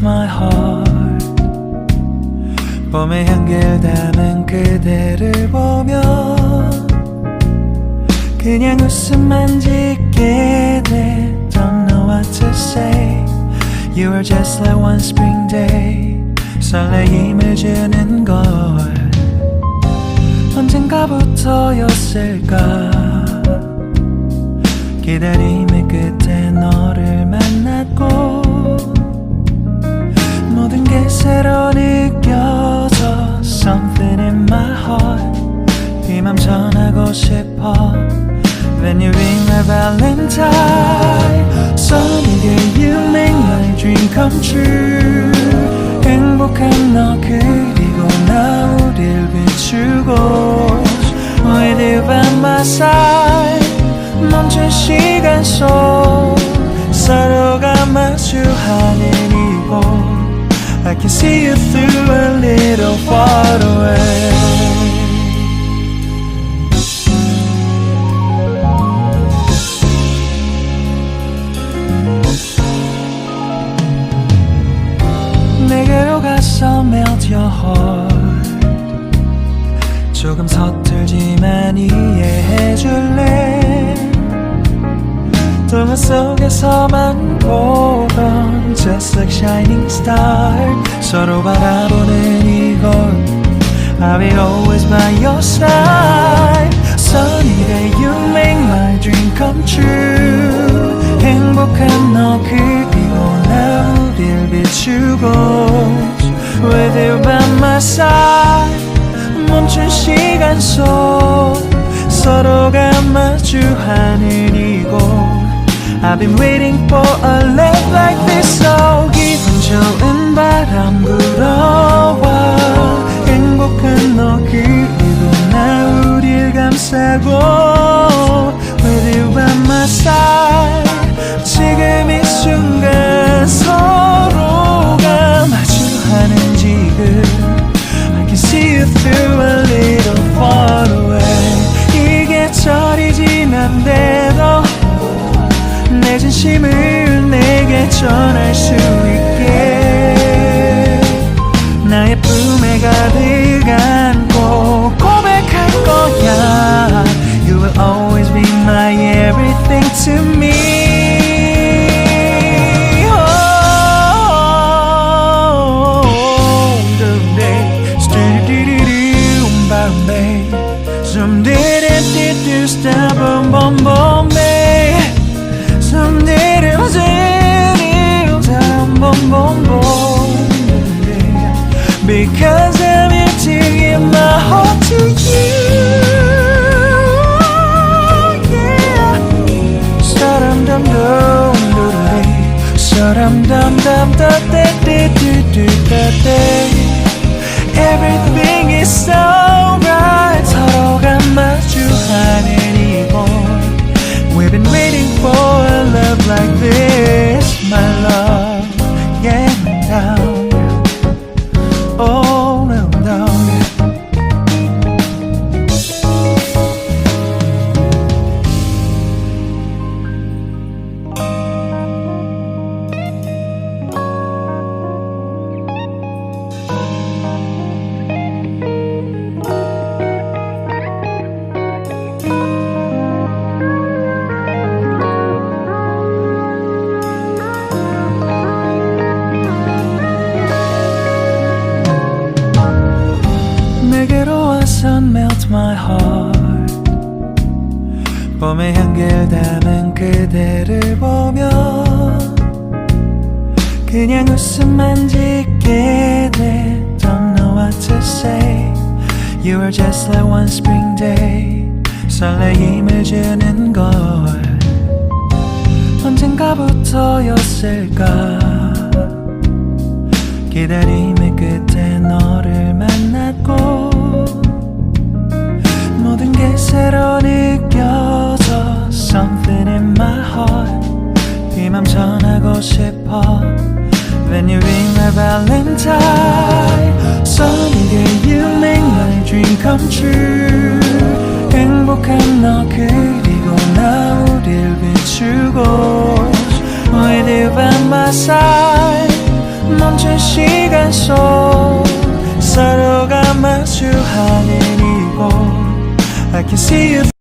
my heart. 봄의 향기를 담은 그대를 보며 그냥 웃음만 짓게 돼. Don't know what to say. You were just like one spring day. 설레임을 주는 걸 언젠가부터였을까. 기다림의 끝에 너를 만났고 모든 게 새로 느껴져. Something in my heart. 이 맘 전하고 싶어. When you ring my valentine. Sunny day you make my dream come true. 행복한 너 그리고 나 우릴 비추고 With you by my side. 멈춘 시간 속 서로가 마주하는 이곳 I can see you through a little far away. 내게로 가서 melt your heart. 조금 서툴지만 이해해줄래. 동화 속에서만 보던 Just like shining star. 서로 바라보는 이곳 I will always by your side. Sunny day you make my dream come true. 행복한 너 그리고 나 우릴 비추고 With you by my side. 멈춘 시간 속 서로가 마주하는 이곳 I've been waiting for a love like this. So 기분 좋은 바람 불어와 행복한 너 그리고 나 우릴 감싸고 With you by my side. 지금 이 순간 서로가 마주하는 지금 I can see you through a little far away. 이 계절이 지난데도 내 진심을 내게 전할 수 있게 나의 품에 가득 안고 고백할 거야. You will always be my everything to me. Some didn't do stop boom boom boom babe. Some didn't boom boom boom babe. Because I'm here to give my heart to you. Yeah. Sa-dum dum dum dum. Sa-dum dum dum da da da da da da. Everything is so right. 서로가 마주하는 이곳 We've been waiting for a love like this. My love, yeah, down. Oh, no, down. Melt my heart. 봄의 향기를 담은 그대를 보며 그냥 웃음만 짓게 돼. Don't know what to say. You were just like one spring day. 설레임을 주는 걸 언젠가부터였을까. 기다림의 끝에 너를 만났고 모든 게 새로 느껴져. Something in my heart. 이 맘 전하고 싶어. When you ring my valentine. Sunny day you make my dream come true. 행복한 너 그리고 나 우릴 비추고 With you by my side. 멈춘 시간 속 서로가 마주하는 이곳 I can see you